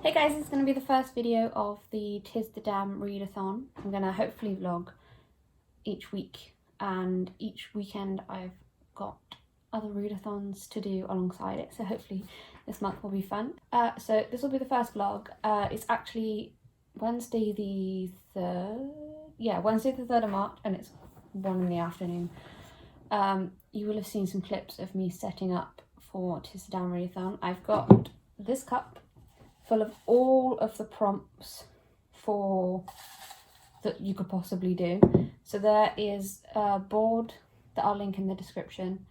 Hey guys, it's going to be the first video of the Tisthedamnreadathon. I'm going to hopefully vlog each week, and each weekend I've got other readathons to do alongside it, so hopefully this month will be fun. So this will be the first vlog. It's actually Wednesday the 3rd of March, and it's 1 in the afternoon. You will have seen some clips of me setting up for Tisthedamnreadathon. I've got this cup full of all of the prompts that you could possibly do. So there is a board that I'll link in the description,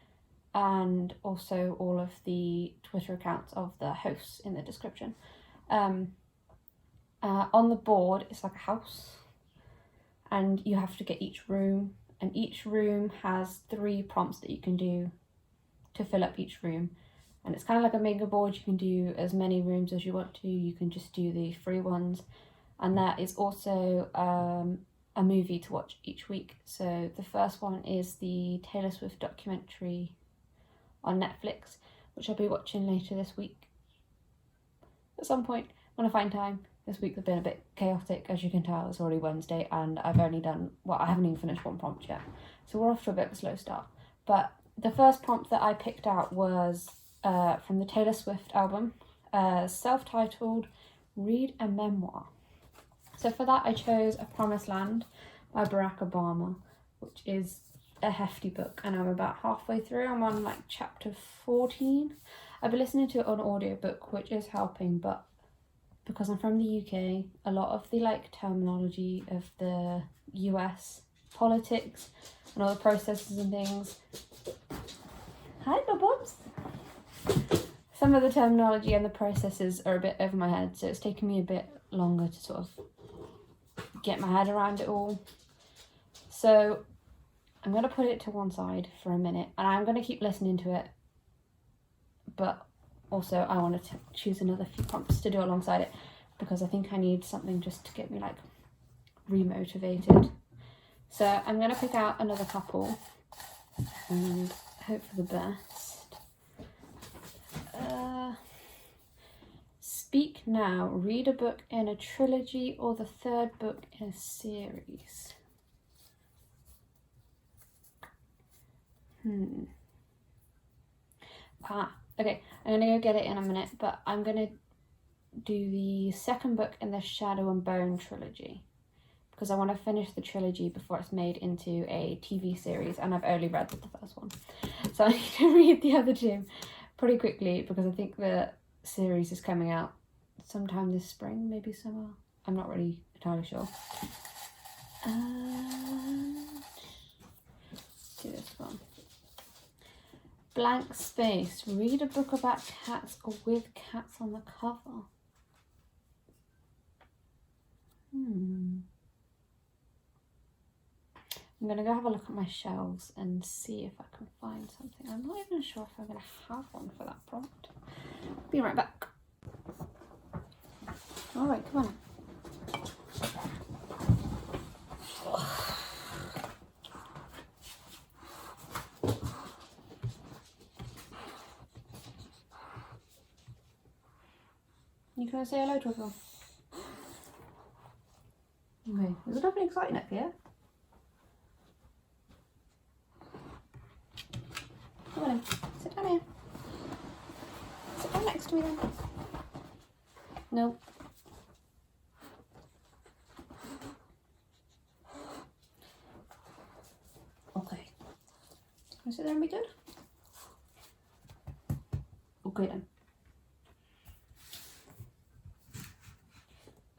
and also all of the Twitter accounts of the hosts in the description. On the board it's like a house, and you have to get each room, and each room has 3 prompts that you can do to fill up each room. And it's kind of like a mega board. You can do as many rooms as you want to. You can just do the free ones. And there is also a movie to watch each week. So the first one is the Taylor Swift documentary on Netflix, which I'll be watching later this week at some point when I find time. This week has been a bit chaotic, as you can tell. It's already Wednesday and I've only done, well, I haven't even finished one prompt yet. So we're off to a bit of a slow start. But the first prompt that I picked out was from the Taylor Swift album, self-titled Read a Memoir. So for that I chose A Promised Land by Barack Obama, which is a hefty book, and I'm about halfway through. I'm on like chapter 14. I've been listening to it on audiobook, which is helping, but because I'm from the UK, a lot of the terminology of the US politics and all the processes and things. Hi, Bubbles. Some of the terminology and the processes are a bit over my head, so it's taken me a bit longer to sort of get my head around it all. So I'm going to put it to one side for a minute, and I'm going to keep listening to it, but also I want to choose another few prompts to do alongside it, because I think I need something just to get me like remotivated. So I'm going to pick out another couple and hope for the best. Speak now. Read a book in a trilogy or the 3rd book in a series. Okay, I'm gonna go get it in a minute, but I'm gonna do the 2nd book in the Shadow and Bone trilogy, because I want to finish the trilogy before it's made into a TV series, and I've only read the first one. So I need to read the other 2 pretty quickly, because I think the series is coming out sometime this spring, maybe summer. I'm not really entirely sure. Do this one. Blank space. Read a book about cats or with cats on the cover. I'm gonna go have a look at my shelves and see if I can find something. I'm not even sure if I'm gonna have one for that prompt. Be right back. All right, come on. You gonna say hello to everyone? Okay, there's nothing exciting up here. Come on in. Sit down here. Sit down next to me then. Nope. Okay. Can I sit there and be good? Okay then.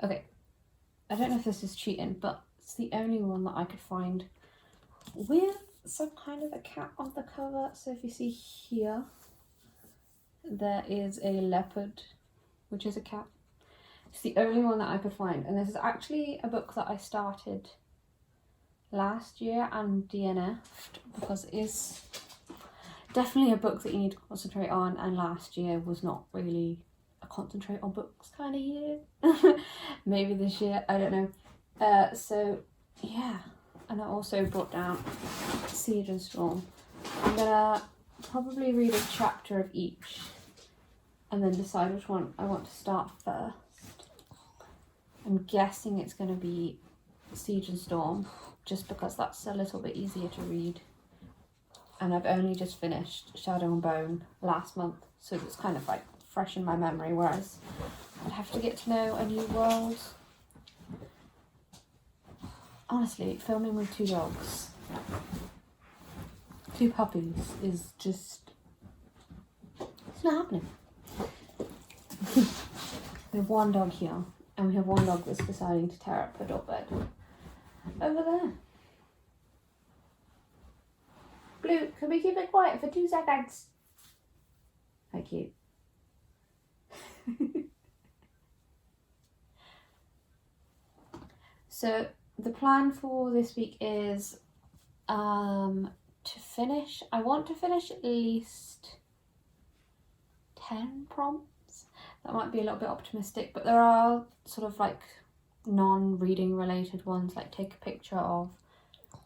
Okay. I don't know if this is cheating, but it's the only one that I could find with some kind of a cat on the cover. So if you see here, there is a leopard, which is a cat. It's the only one that I could find, and this is actually a book that I started last year and DNF'd, because it is definitely a book that you need to concentrate on, and last year was not really a concentrate on books kind of year. Maybe this year, I don't know. So yeah, and I also brought down Siege and Storm. I'm gonna probably read a chapter of each and then decide which one I want to start first. I'm guessing it's going to be Siege and Storm, just because that's a little bit easier to read. And I've only just finished Shadow and Bone last month, so it's kind of like fresh in my memory, whereas I'd have to get to know a new world. Honestly, filming with 2 dogs, 2 puppies, is just, it's not happening. We have 1 dog here, and we have 1 dog that's deciding to tear up her dog bed over there. Blue, can we keep it quiet for 2 seconds? How cute. So the plan for this week is to finish. I want to finish at least 10 prompts. That might be a little bit optimistic, but there are sort of like non-reading related ones, like take a picture of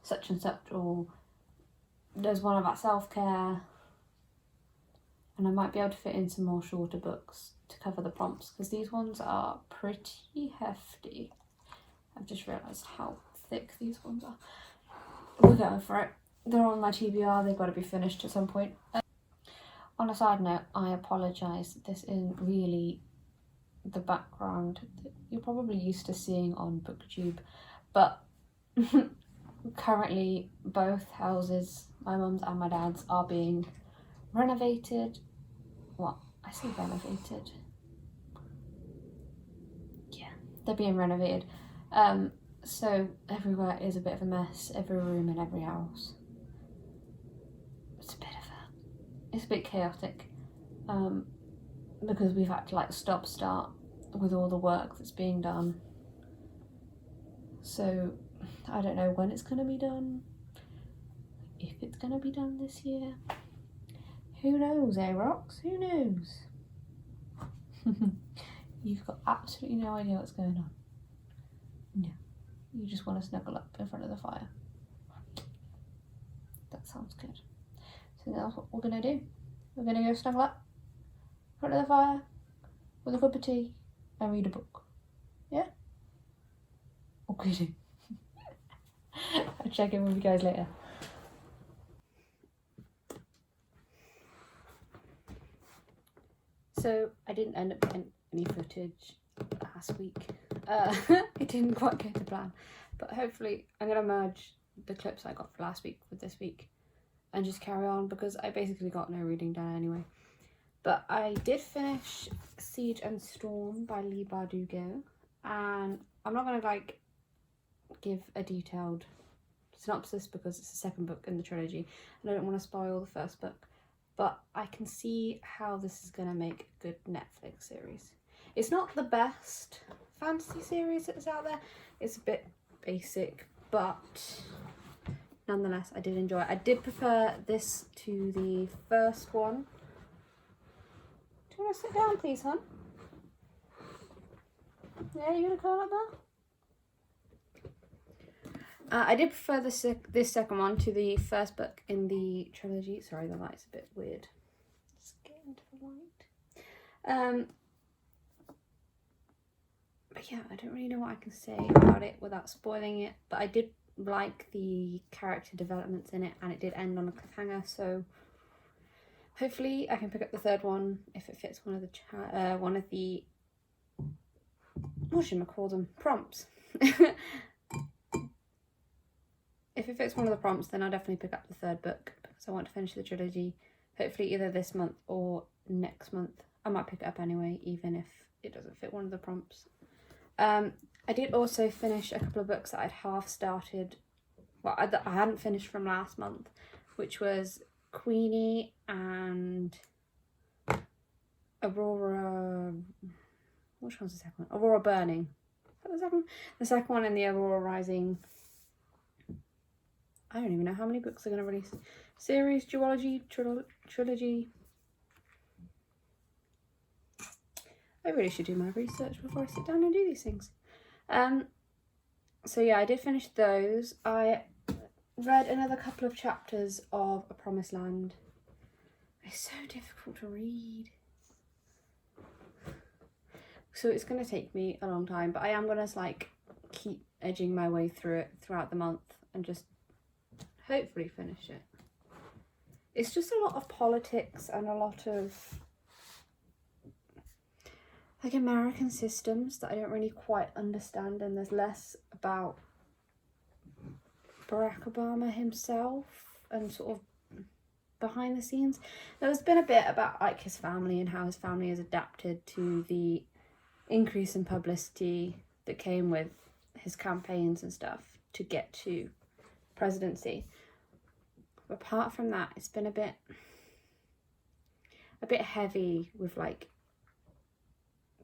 such and such, or there's one about self-care, and I might be able to fit in some more shorter books to cover the prompts, because these ones are pretty hefty. I've just realised how thick these ones are. We're going for it. They're on my TBR, they've got to be finished at some point. On a side note, I apologise, this isn't really the background that you're probably used to seeing on BookTube, but currently both houses, my mum's and my dad's, are being renovated. Well, I say renovated. Yeah, they're being renovated. So everywhere is a bit of a mess, every room in every house. It's a bit chaotic, because we've had to like stop-start with all the work that's being done. So I don't know when it's going to be done, if it's going to be done this year. Who knows, Rox? Who knows? You've got absolutely no idea what's going on. No, you just want to snuggle up in front of the fire. That sounds good. So that's what we're going to do. We're going to go snuggle up in front of the fire with a cup of tea and read a book. Yeah? Okay. I'll check in with you guys later. So I didn't end up getting any footage last week. It didn't quite go to plan, but hopefully I'm going to merge the clips I got for last week with this week and just carry on, because I basically got no reading done anyway. But I did finish Siege and Storm by Leigh Bardugo, and I'm not going to like give a detailed synopsis because it's the second book in the trilogy and I don't want to spoil the first book, but I can see how this is going to make a good Netflix series. It's not the best fantasy series that's out there, it's a bit basic, but nonetheless I did enjoy it. I did prefer this to the first one. Do you want to sit down please, hon? Yeah, you gonna curl up there? I did prefer this second one to the first book in the trilogy. Sorry, the light's a bit weird. Let's get into the light. But yeah, I don't really know what I can say about it without spoiling it. But I did like the character developments in it, and it did end on a cliffhanger. So hopefully I can pick up the third one if it fits one of the what should I call them, prompts. If it fits one of the prompts, then I'll definitely pick up the third book, because I want to finish the trilogy, hopefully either this month or next month. I might pick it up anyway, even if it doesn't fit one of the prompts. I did also finish a couple of books that I'd half started, well, I hadn't finished from last month, which was Queenie and Aurora. Which one's the second one? Aurora Burning. Is that the second one? The second one in the Aurora Rising. I don't even know how many books they're going to release. Series, duology, trilogy. I really should do my research before I sit down and do these things. So yeah, I did finish those. I read another couple of chapters of A Promised Land. It's so difficult to read. So it's going to take me a long time, but I am going to like keep edging my way through it throughout the month and just hopefully finish it. It's just a lot of politics and a lot of like American systems that I don't really quite understand, and there's less about Barack Obama himself and sort of behind the scenes. There's been a bit about like his family and how his family has adapted to the increase in publicity that came with his campaigns and stuff to get to presidency. But apart from that, it's been a bit heavy with like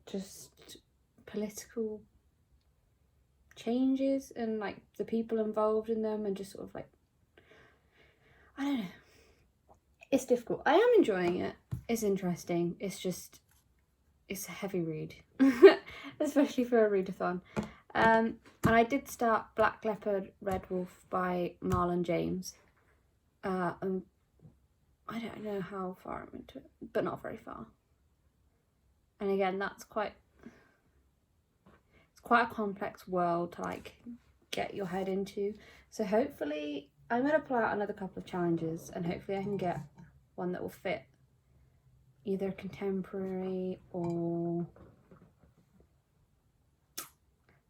just political changes and like the people involved in them, and just sort of like, I don't know. It's difficult. I am enjoying it. It's interesting. It's just, it's a heavy read, especially for a readathon. And I did start Black Leopard, Red Wolf by Marlon James. And I don't know how far I'm into it, but not very far. And again, it's quite a complex world to like get your head into. So hopefully I'm going to pull out another couple of challenges, and hopefully I can get one that will fit either contemporary or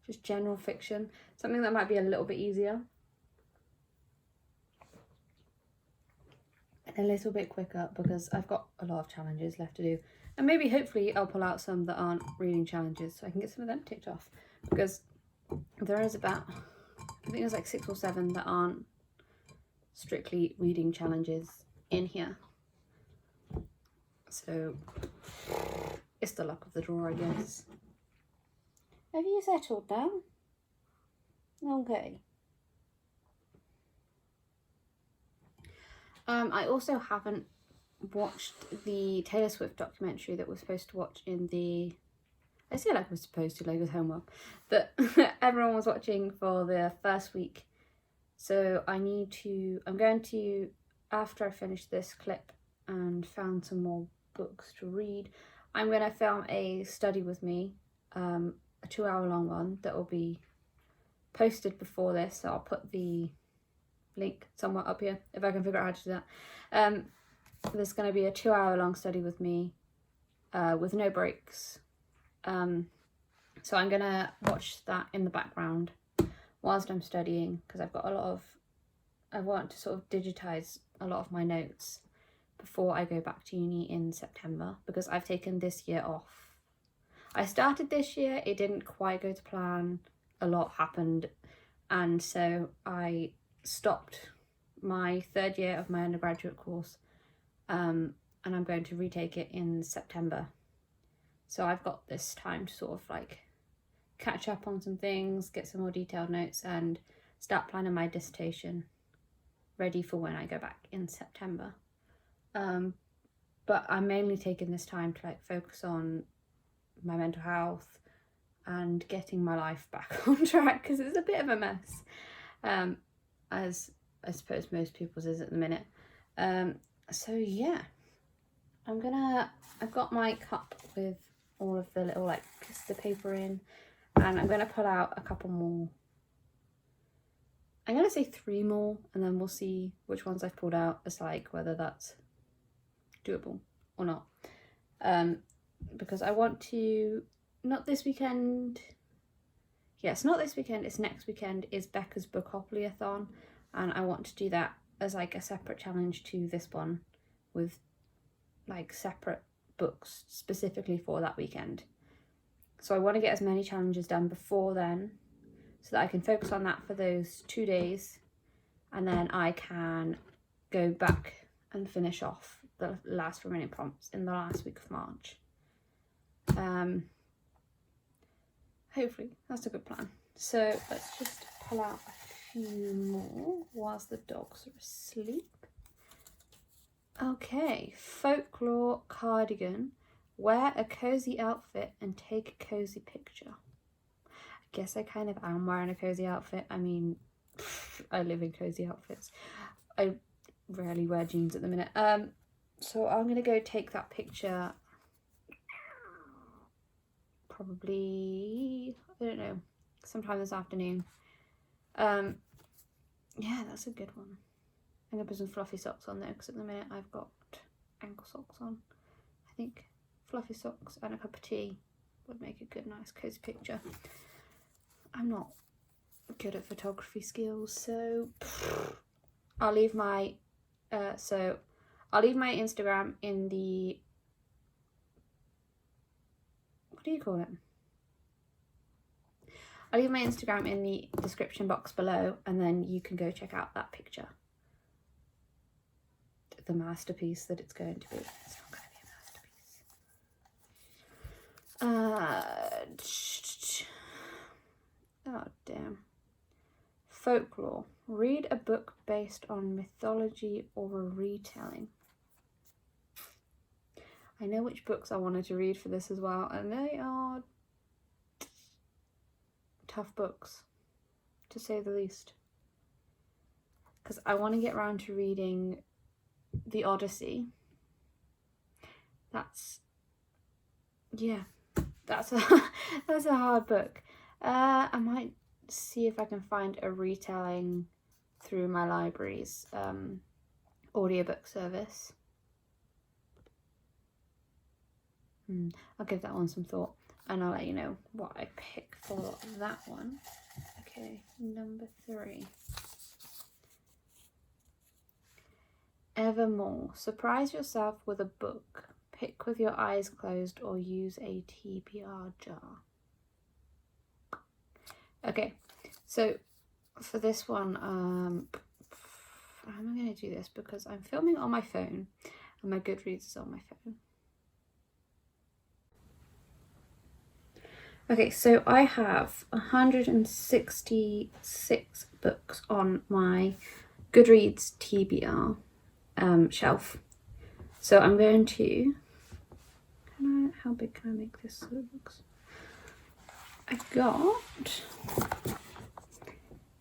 just general fiction. Something that might be a little bit easier and a little bit quicker, because I've got a lot of challenges left to do. And maybe hopefully I'll pull out some that aren't reading challenges so I can get some of them ticked off, because there is about, I think there's like 6 or 7 that aren't strictly reading challenges in here. So it's the luck of the draw, I guess. Have you settled down? Okay. I also haven't watched the Taylor Swift documentary that we're supposed to watch in the, I say like we're supposed to, like with homework, that everyone was watching for the first week. So I'm going to, after I finish this clip and found some more books to read, I'm going to film a study with me, a 2-hour long one that will be posted before this. So I'll put the link somewhere up here if I can figure out how to do that. There's going to be a 2-hour long study with me with no breaks. So I'm going to watch that in the background whilst I'm studying, because I've got I want to sort of digitize a lot of my notes before I go back to uni in September, because I've taken this year off. I started this year, it didn't quite go to plan, a lot happened, and so I stopped my 3rd year of my undergraduate course, and I'm going to retake it in September. So I've got this time to sort of like catch up on some things, get some more detailed notes, and start planning my dissertation ready for when I go back in September. But I'm mainly taking this time to like focus on my mental health and getting my life back on track, because it's a bit of a mess, as I suppose most people's is at the minute. So yeah, I've got my cup with all of the little like the paper in, and I'm gonna pull out a couple more. I'm gonna say 3 more, and then we'll see which ones I've pulled out as like whether that's doable or not. Because I want to, not this weekend. Yes, not this weekend, it's next weekend is Becca's Bookopoly-a-thon, and I want to do that as like a separate challenge to this one, with like separate books specifically for that weekend. So I want to get as many challenges done before then, so that I can focus on that for those 2 days, and then I can go back and finish off the last remaining prompts in the last week of March. Hopefully that's a good plan. So let's just pull out a few more whilst the dogs are asleep. Okay, folklore cardigan. Wear a cozy outfit and take a cozy picture. I guess I kind of am wearing a cozy outfit. I mean, I live in cozy outfits. I rarely wear jeans at the minute. So I'm gonna go take that picture probably, I don't know, sometime this afternoon. Yeah, that's a good one. I'm gonna put some fluffy socks on there because at the minute I've got ankle socks on. I think fluffy socks and a cup of tea would make a good, nice, cozy picture. I'm not good at photography skills, so I'll leave my Instagram in the, what do you call it? I'll leave my Instagram in the description box below, and then you can go check out that picture. The masterpiece that it's going to be. It's not going to be a masterpiece. Oh, damn. Folklore. Read a book based on mythology or a retelling. I know which books I wanted to read for this as well, and they are tough books, to say the least. Because I want to get around to reading The Odyssey. That's a hard book. I might see if I can find a retelling through my library's audiobook service. I'll give that one some thought, and I'll let you know what I pick for that one. Okay, number 3. Evermore. Surprise yourself with a book. Pick with your eyes closed or use a TBR jar. Okay, so for this one, how am I going to do this? Because I'm filming on my phone and my Goodreads is on my phone. Okay, so I have 166 books on my Goodreads TBR shelf. So I'm going to, how big can I make this so it looks? I got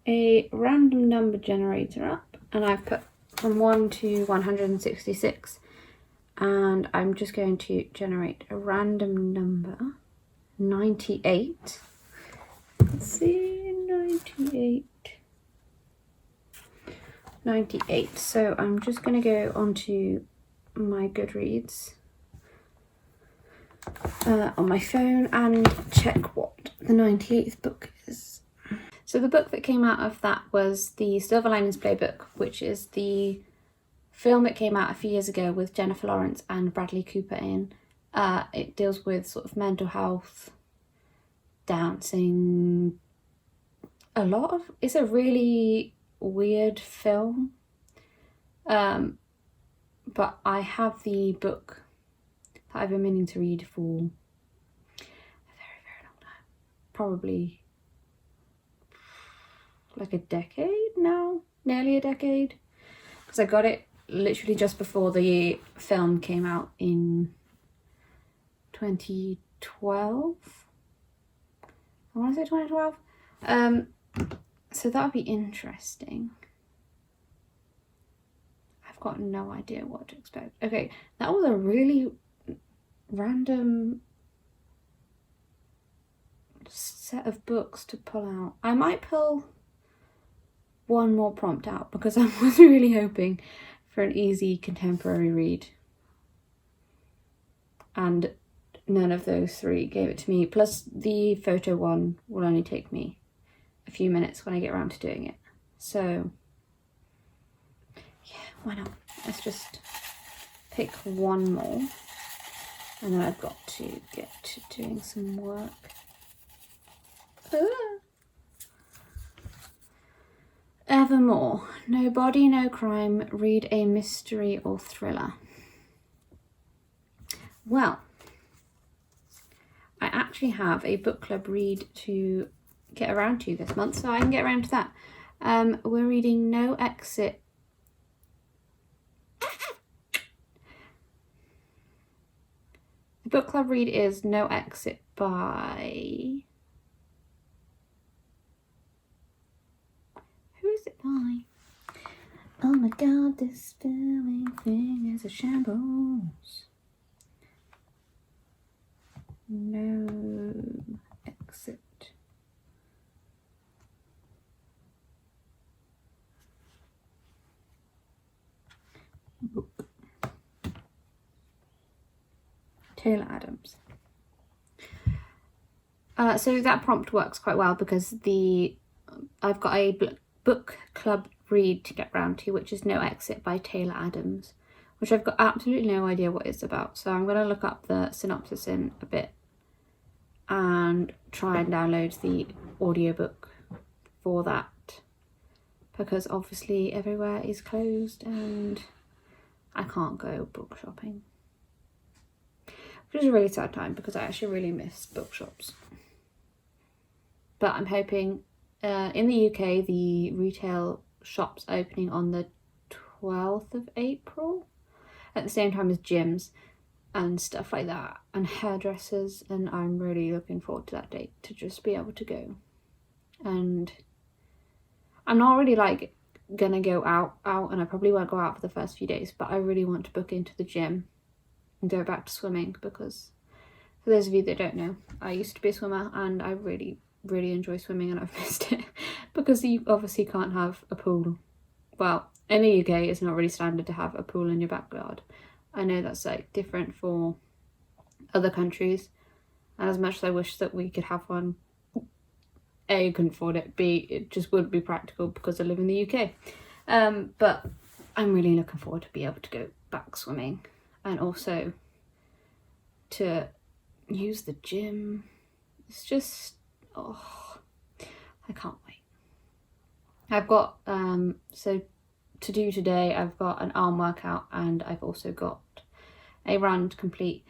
a random number generator up, and I've put from 1 to 166, and I'm just going to generate a random number. 98. Let's see, 98. So I'm just going to go onto my Goodreads on my phone and check what the 98th book is. So the book that came out of that was the Silver Linings Playbook, which is the film that came out a few years ago with Jennifer Lawrence and Bradley Cooper in. It deals with sort of mental health, dancing, it's a really weird film. But I have the book that I've been meaning to read for a very, very long time. Probably like a decade now, nearly a decade. Because I got it literally just before the film came out in 2012. I want to say 2012. So that would be interesting. I've got no idea what to expect. Okay, that was a really random set of books to pull out. I might pull one more prompt out because I was really hoping for an easy contemporary read. And none of those 3 gave it to me. Plus the photo one will only take me a few minutes when I get around to doing it. So yeah, why not? Let's just pick one more. And then I've got to get to doing some work. Evermore. No body, no crime. Read a mystery or thriller. Well, I actually have a book club read to get around to this month, so I can get around to that. We're reading No Exit. The book club read is No Exit by... Who is it by? Oh my god, this spelling thing is a shambles. No exit. Book. Taylor Adams. So that prompt works quite well because I've got a book club read to get round to, which is No Exit by Taylor Adams, which I've got absolutely no idea what it's about. So I'm going to look up the synopsis in a bit and try and download the audiobook for that, because obviously everywhere is closed and I can't go book shopping, which is a really sad time because I actually really miss bookshops. But I'm hoping in the UK the retail shops opening on the 12th of April at the same time as gyms and stuff like that, and hairdressers, and I'm really looking forward to that date to just be able to go. And I'm not really like gonna go out, and I probably won't go out for the first few days, but I really want to book into the gym and go back to swimming, because for those of you that don't know, I used to be a swimmer and I really enjoy swimming, and I've missed it because you obviously can't have a pool. Well, in the UK it's not really standard to have a pool in your backyard. I know that's like different for other countries, and as much as I wish that we could have one, A, I couldn't afford it, B, it just wouldn't be practical because I live in the UK. But I'm really looking forward to be able to go back swimming, and also to use the gym. It's just, oh, I can't wait. I've got so to do today, I've got an arm workout and I've also got a run to complete,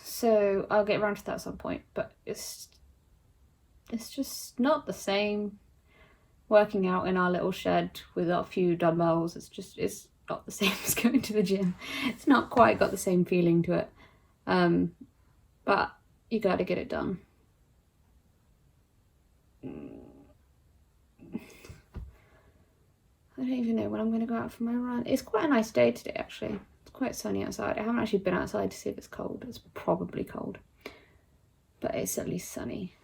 so I'll get around to that at some point, but it's just not the same working out in our little shed with our few dumbbells. It's not the same as going to the gym. It's not quite got the same feeling to it, but you gotta get it done. I don't even know when I'm going to go out for my run. It's quite a nice day today, actually. It's quite sunny outside. I haven't actually been outside to see if it's cold. It's probably cold, but it's at least sunny.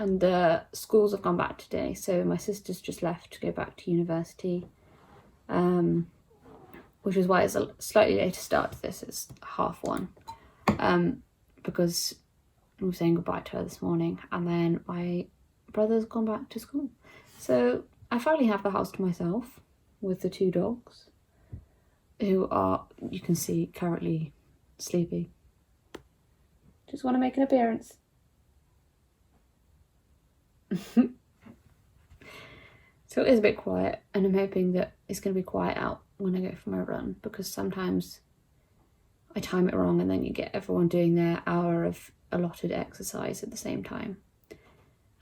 And the schools have gone back today, so my sister's just left to go back to university, which is why it's a slightly later start to this. It's 1:30, because I was saying goodbye to her this morning, and then my brother's gone back to school. So I finally have the house to myself with the 2 dogs, who are, you can see, currently sleepy. Just want to make an appearance. So it is a bit quiet, and I'm hoping that it's going to be quiet out when I go for my run, because sometimes I time it wrong and then you get everyone doing their hour of allotted exercise at the same time.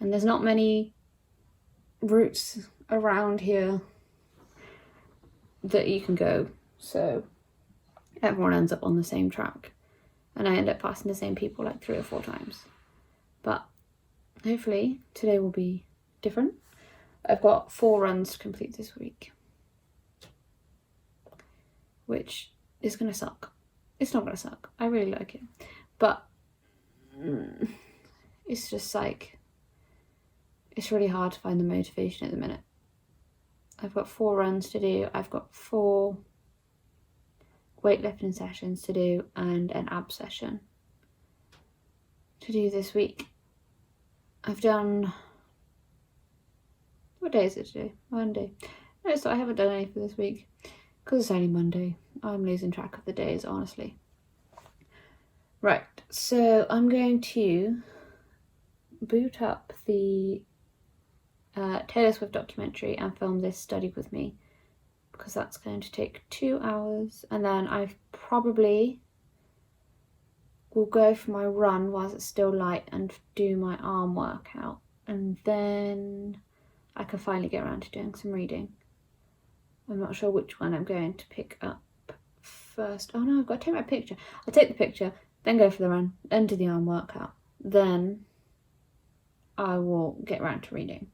And there's not many routes around here that you can go, so everyone ends up on the same track and I end up passing the same people like 3 or 4 times. But hopefully today will be different. I've got 4 runs to complete this week, which is gonna suck. It's not gonna suck, I really like it, but it's just like, it's really hard to find the motivation at the minute. I've got 4 runs to do, I've got 4 weightlifting sessions to do and an ab session to do this week. I've done, what day is it today? Monday. No, so I haven't done any for this week because it's only Monday. I'm losing track of the days, honestly. Right, so I'm going to boot up the Taylor Swift documentary and film this study with me, because that's going to take 2 hours, and then I probably will go for my run whilst it's still light and do my arm workout, and then I can finally get around to doing some reading. I'm not sure which one I'm going to pick up first. Oh no, I've got to take my picture. I'll take the picture, then go for the run, then do the arm workout, then I will get around to reading.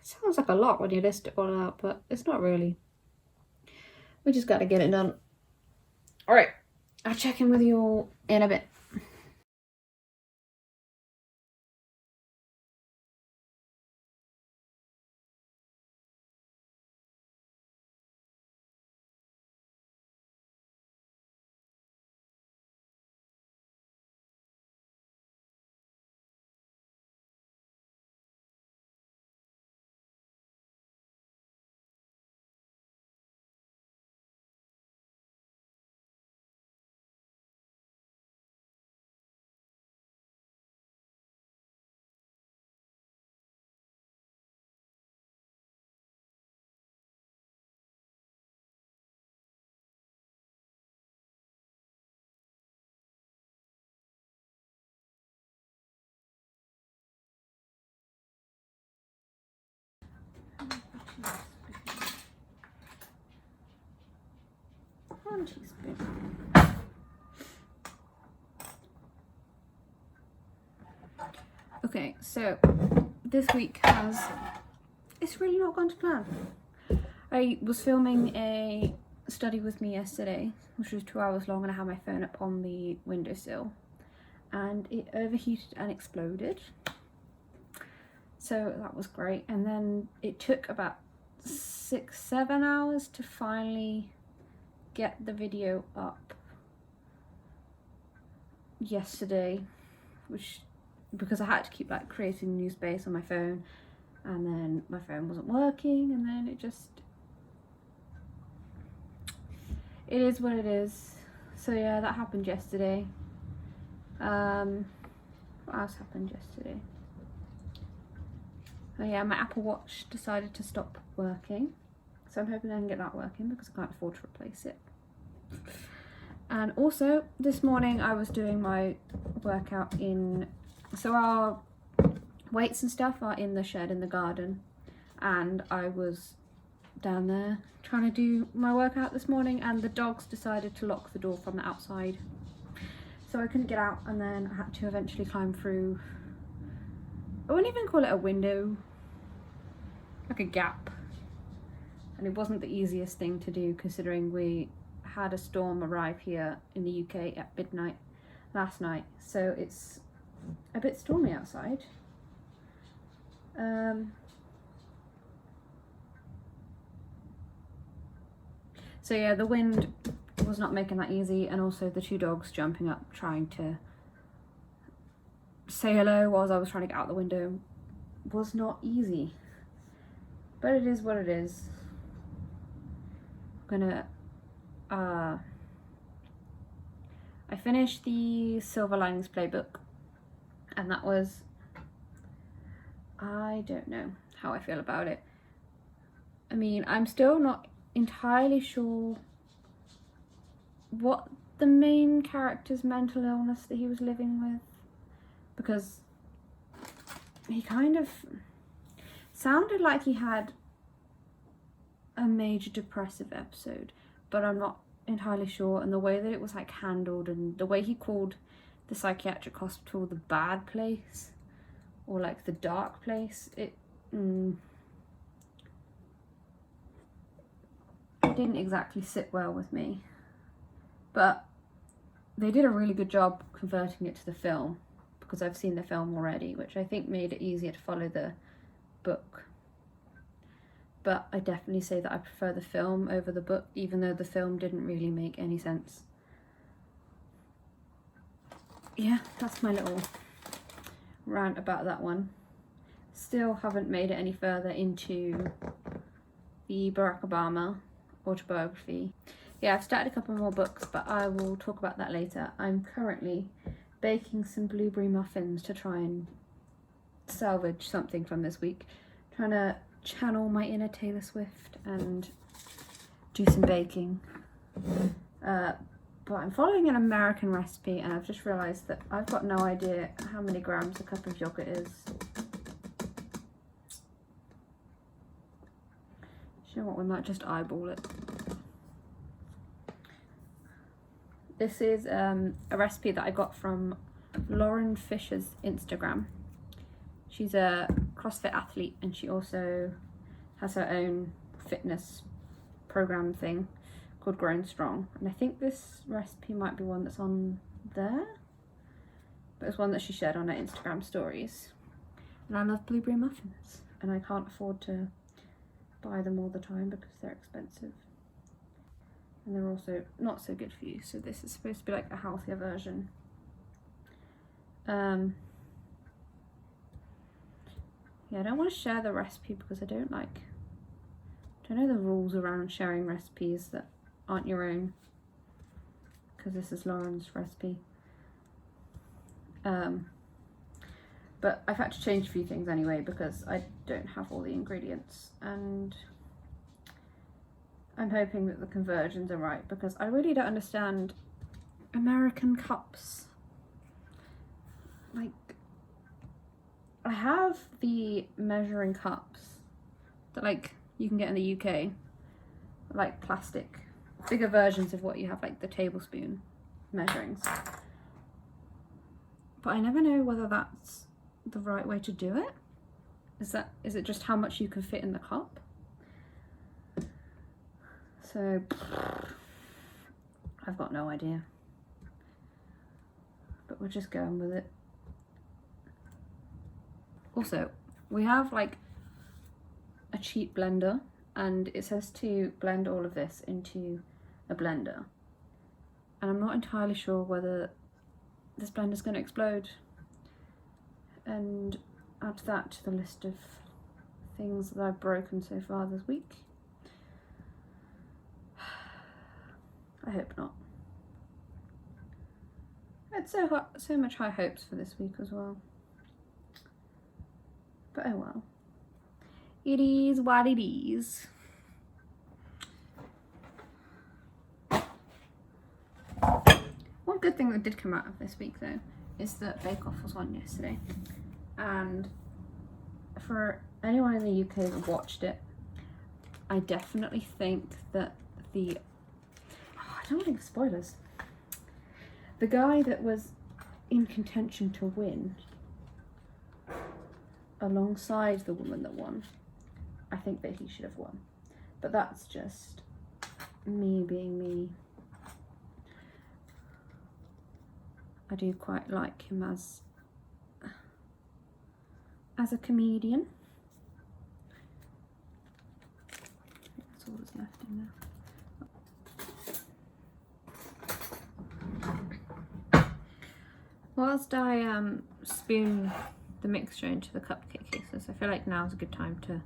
It sounds like a lot when you list it all out, but it's not really. We just gotta get it done. Alright, I'll check in with you all in a bit. One teaspoon. Okay, so this week it's really not gone to plan. I was filming a study with me yesterday, which was 2 hours long, and I had my phone up on the windowsill and it overheated and exploded. So that was great. And then it took about 6-7 hours to finally get the video up yesterday, which because I had to keep like creating new space on my phone, and then my phone wasn't working, and then it is what it is. So yeah, that happened yesterday. What else happened yesterday? Oh yeah, my Apple Watch decided to stop working, so I'm hoping I can get that working because I can't afford to replace it. And also this morning I was doing my workout so our weights and stuff are in the shed in the garden, and I was down there trying to do my workout this morning, and the dogs decided to lock the door from the outside, so I couldn't get out, and then I had to eventually climb through, I wouldn't even call it a window, like a gap, and it wasn't the easiest thing to do considering we had a storm arrive here in the UK at midnight last night, so it's a bit stormy outside. So yeah, the wind was not making that easy, and also the two dogs jumping up trying to say hello whilst I was trying to get out the window was not easy, but it is what it is. I'm gonna I finished the Silver Linings Playbook, and that was, I don't know how I feel about it. I mean, I'm still not entirely sure what the main character's mental illness that he was living with, because he kind of sounded like he had a major depressive episode, but I'm not entirely sure. And the way that it was like handled, and the way he called the psychiatric hospital the bad place, or like the dark place, it didn't exactly sit well with me. But they did a really good job converting it to the film, because I've seen the film already, which I think made it easier to follow the book. But I definitely say that I prefer the film over the book, even though the film didn't really make any sense. Yeah, that's my little rant about that one. Still haven't made it any further into the Barack Obama autobiography. Yeah, I've started a couple more books, but I will talk about that later. I'm currently baking some blueberry muffins to try and salvage something from this week. Trying to channel my inner Taylor Swift and do some baking. But I'm following an American recipe, and I've just realised that I've got no idea how many grams a cup of yogurt is. You know what, we might just eyeball it. This is a recipe that I got from Lauren Fisher's Instagram. She's a CrossFit athlete, and she also has her own fitness program thing called called Grown Strong, and I think this recipe might be one that's on there, but it's one that she shared on her Instagram stories. And I love blueberry muffins, and I can't afford to buy them all the time because they're expensive, and they're also not so good for you. So this is supposed to be like a healthier version. Yeah, I don't want to share the recipe because I don't know the rules around sharing recipes that aren't your own, because this is Lauren's recipe. But I've had to change a few things anyway because I don't have all the ingredients, and I'm hoping that the conversions are right because I really don't understand American cups. Like, I have the measuring cups that like you can get in the UK, like plastic, bigger versions of what you have, like the tablespoon measurings. But I never know whether that's the right way to do it. Is it just how much you can fit in the cup? So I've got no idea. But we're just going with it. Also, we have like a cheap blender, and it says to blend all of this into a blender. And I'm not entirely sure whether this blender's going to explode. And add that to the list of things that I've broken so far this week. I hope not. I had so much high hopes for this week as well. But oh well. It is what it is. One good thing that did come out of this week though is that Bake Off was on yesterday. And for anyone in the UK that watched it, I definitely think that I don't want to give spoilers. The guy that was in contention to win alongside the woman that won, I think that he should have won. But that's just me being me. I do quite like him as a comedian. That's all that's left in there. Whilst I spoon the mixture into the cupcake cases, I feel like now's a good time to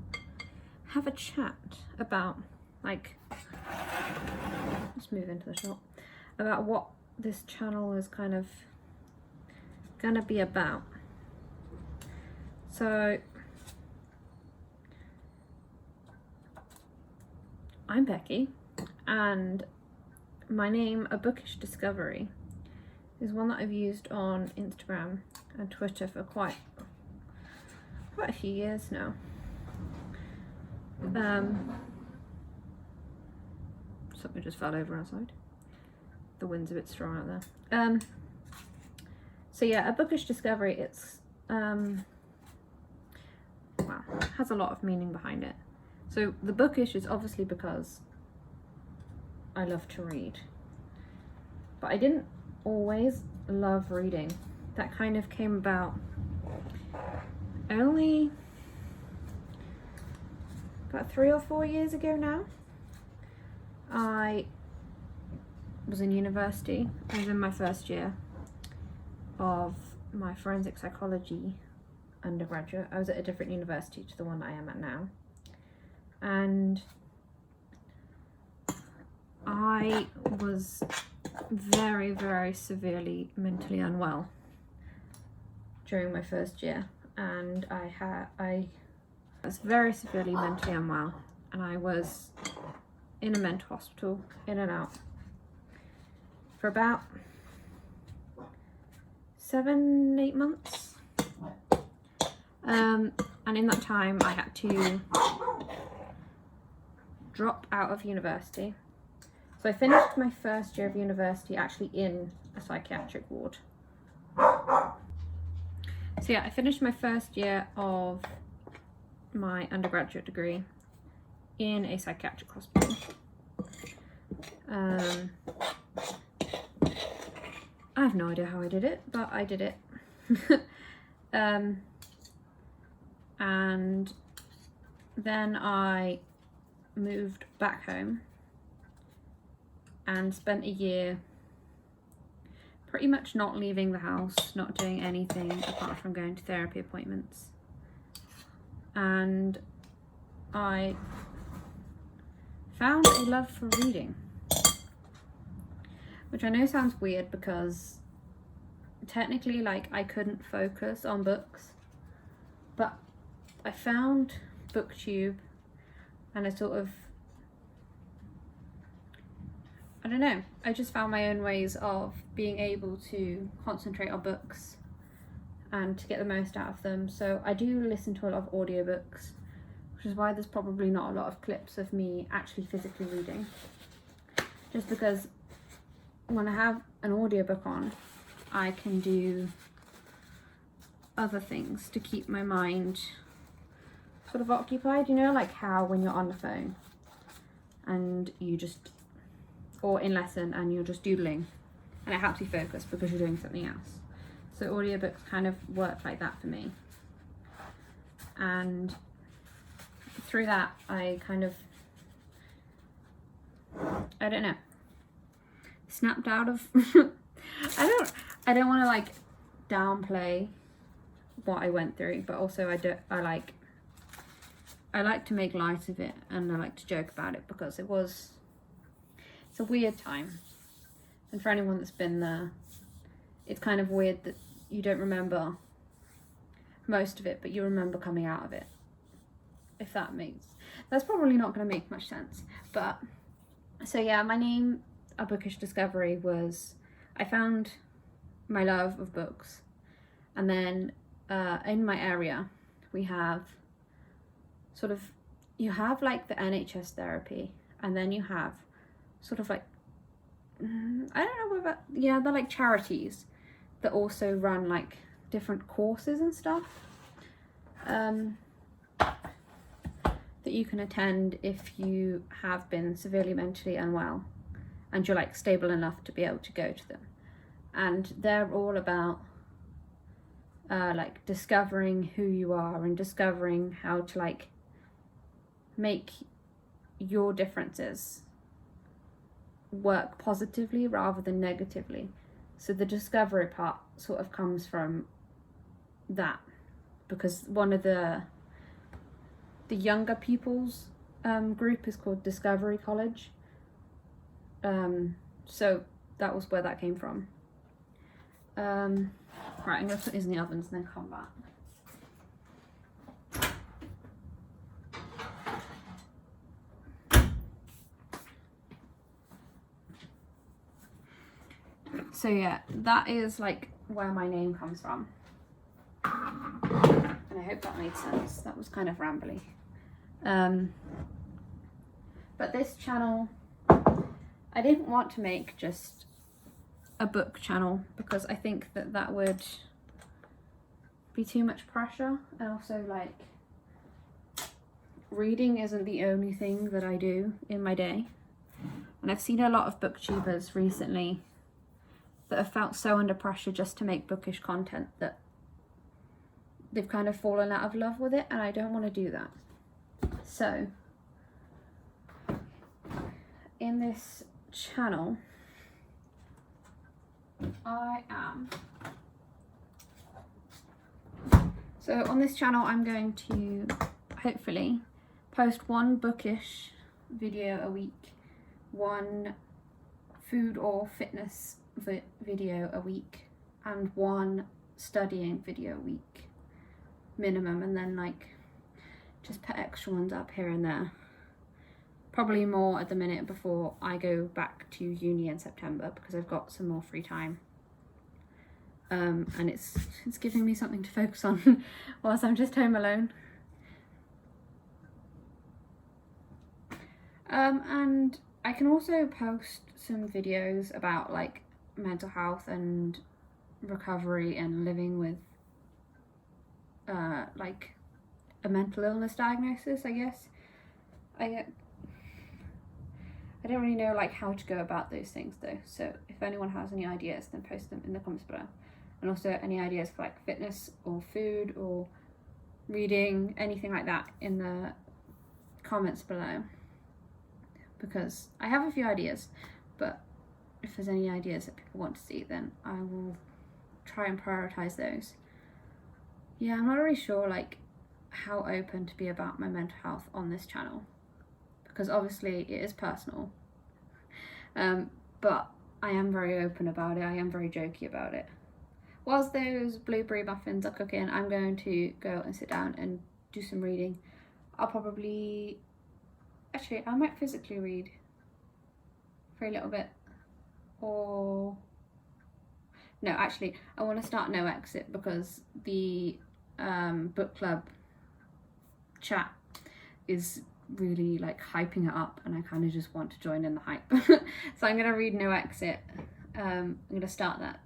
have a chat about, like, let's move into the shop, about what this channel is kind of gonna be about. So I'm Becky, and my name, A Bookish Discovery, is one that I've used on Instagram and Twitter for quite a few years now. Something just fell over outside. The wind's a bit strong out there. So yeah, A Bookish Discovery, it's has a lot of meaning behind it. So the bookish is obviously because I love to read, but I didn't always love reading. That kind of came about only about 3 or 4 years ago now. I was in university. I was in my first year of my forensic psychology undergraduate. I was at a different university to the one I am at now, and I was very, very severely mentally unwell during my first year, and I was very severely mentally unwell, and I was in a mental hospital, in and out, for about 7-8 months. And in that time I had to drop out of university. So I finished my first year of university actually in a psychiatric ward. So yeah, I finished my first year of my undergraduate degree in a psychiatric hospital. I have no idea how I did it, but I did it. And then I moved back home and spent a year pretty much not leaving the house, not doing anything apart from going to therapy appointments. And I found a love for reading, which I know sounds weird because technically, like, I couldn't focus on books, but I found BookTube and I sort of, I don't know, I just found my own ways of being able to concentrate on books and to get the most out of them. So I do listen to a lot of audiobooks, which is why there's probably not a lot of clips of me actually physically reading. Just because when I have an audiobook on, I can do other things to keep my mind sort of occupied, you know, like how when you're on the phone and you just, or in lesson and you're just doodling and it helps you focus because you're doing something else. So audiobooks kind of work like that for me. And through that, I kind of, I don't know, snapped out of, I don't want to like downplay what I went through, but also I like to make light of it and I like to joke about it because it's a weird time. And for anyone that's been there, it's kind of weird that you don't remember most of it, but you remember coming out of it. If that's probably not going to make much sense. But so yeah, my name, A Bookish Discovery, was I found my love of books, and then in my area we have sort of, you have like the NHS therapy, and then you have sort of like, I don't know what about, yeah, they're like charities that also run like different courses and stuff that you can attend if you have been severely mentally unwell and you're like stable enough to be able to go to them. And they're all about like discovering who you are and discovering how to like make your differences work positively rather than negatively. So the discovery part sort of comes from that, because one of the younger people's group is called Discovery College. So that was where that came from. Right, I'm gonna put these in the ovens and then come back. So yeah, that is like where my name comes from. And I hope that made sense. That was kind of rambly. But this channel, I didn't want to make just a book channel because I think that would be too much pressure. And also, like, reading isn't the only thing that I do in my day. And I've seen a lot of booktubers recently that have felt so under pressure just to make bookish content that they've kind of fallen out of love with it, and I don't want to do that. So in this channel, on this channel I'm going to hopefully post one bookish video a week, one food or fitness video a week, and one studying video a week minimum, and then like just put extra ones up here and there. Probably more at the minute before I go back to uni in September, because I've got some more free time. And it's giving me something to focus on whilst I'm just home alone. And I can also post some videos about like mental health and recovery and living with like a mental illness diagnosis, I guess. I I don't really know like how to go about those things though. So if anyone has any ideas, then post them in the comments below. And also any ideas for like fitness or food or reading, anything like that in the comments below. Because I have a few ideas, but if there's any ideas that people want to see, then I will try and prioritize those. Yeah, I'm not really sure like how open to be about my mental health on this channel, because obviously it is personal, but I am very open about it. I am very jokey about it. Whilst those blueberry muffins are cooking, I'm going to go and sit down and do some reading. I'll probably, actually I might physically read for a little bit, or no, actually I want to start No Exit, because the book club chat is really like hyping it up, and I kind of just want to join in the hype. So I'm gonna read No Exit. I'm gonna start that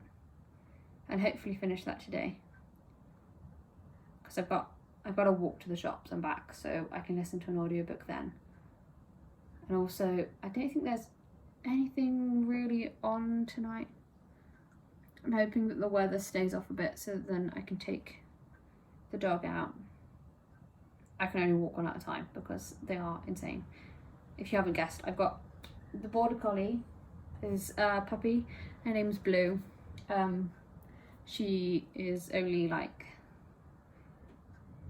and hopefully finish that today, because I've got to walk to the shops and back, so I can listen to an audiobook then. And also I don't think there's anything really on tonight. I'm hoping that the weather stays off a bit, so then I can take the dog out. I can only walk one at a time because they are insane. If you haven't guessed, I've got the border collie is a puppy. Her name's Blue. She is only like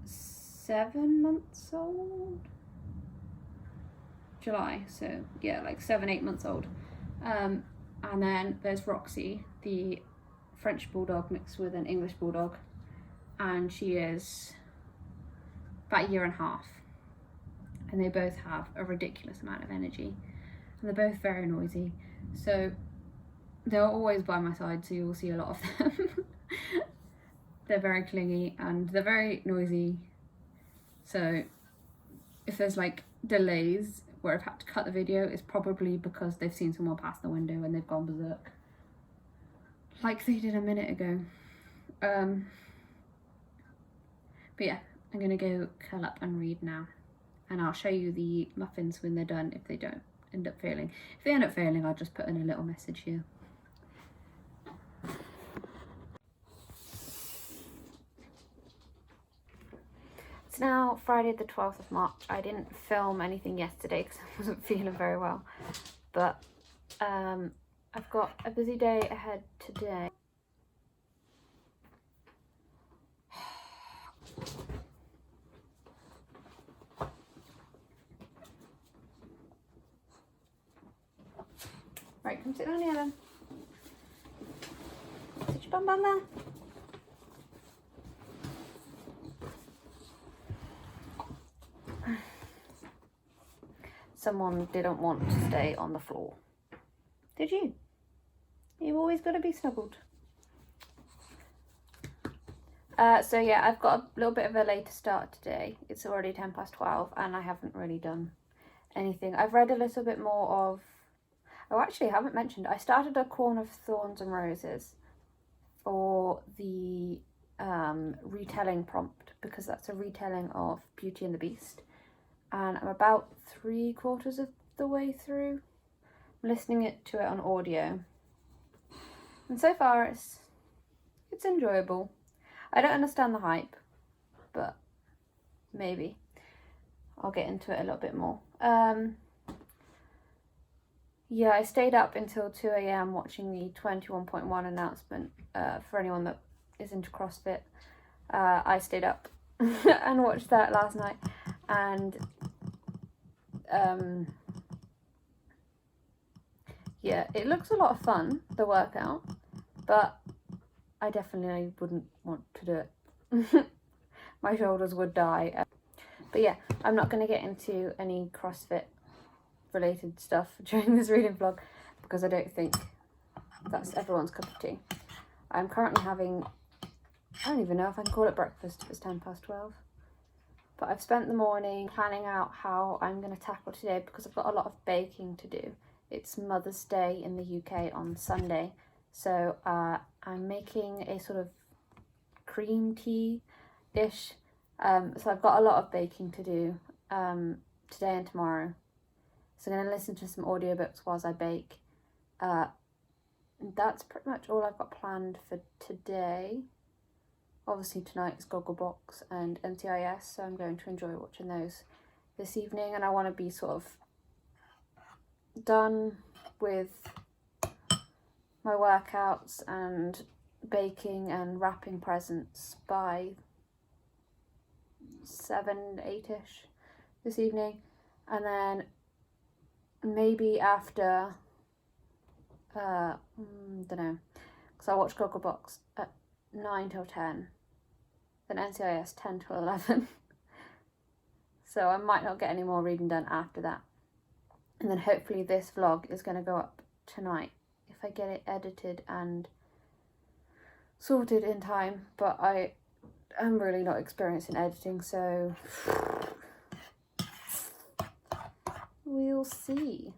7 months old. July, so yeah, like 7-8 months old. And then there's Roxy, the French bulldog mixed with an English bulldog, and she is about 1.5 years, and they both have a ridiculous amount of energy, and they're both very noisy, so they're always by my side, so you'll see a lot of them. They're very clingy and they're very noisy, so if there's like delays where I've had to cut the video, it's probably because they've seen someone pass the window and they've gone berserk, like they did a minute ago. But yeah, I'm gonna go curl up and read now, and I'll show you the muffins when they're done, if they don't end up failing. If they end up failing, I'll just put in a little message here. It's now Friday the 12th of March. I didn't film anything yesterday because I wasn't feeling very well, but I've got a busy day ahead today. Right, come sit down here then. Sit your bum down there. Someone didn't want to stay on the floor. Did you? You've always got to be snuggled. So yeah, I've got a little bit of a later start today. It's already 12:10 and I haven't really done anything. I've read a little bit more of... Oh, actually, I haven't mentioned, I started A Corn of Thorns and Roses for the retelling prompt, because that's a retelling of Beauty and the Beast. And I'm about 3/4 of the way through. I'm listening to it on audio. And so far it's enjoyable. I don't understand the hype, but maybe I'll get into it a little bit more. Yeah, I stayed up until 2 AM watching the 21.1 announcement. For anyone that is into CrossFit, I stayed up and watched that last night, and yeah, it looks a lot of fun, the workout, but I definitely wouldn't want to do it. My shoulders would die. But yeah, I'm not going to get into any CrossFit related stuff during this reading vlog, because I don't think that's everyone's cup of tea. I'm currently having, I don't even know if I can call it breakfast if it's 12:10. But I've spent the morning planning out how I'm going to tackle today, because I've got a lot of baking to do. It's Mother's Day in the UK on Sunday, so I'm making a sort of cream tea-ish. So I've got a lot of baking to do today and tomorrow. So I'm going to listen to some audiobooks whilst I bake. That's pretty much all I've got planned for today. Obviously tonight is Gogglebox and NCIS, so I'm going to enjoy watching those this evening, and I want to be sort of done with my workouts and baking and wrapping presents by 7, 8ish this evening, and then maybe after don't know, because I watch Gogglebox at 9 till 10, then NCIS 10 till 11. So I might not get any more reading done after that. And then hopefully this vlog is going to go up tonight if I get it edited and sorted in time. But I am really not experienced in editing, so we'll see.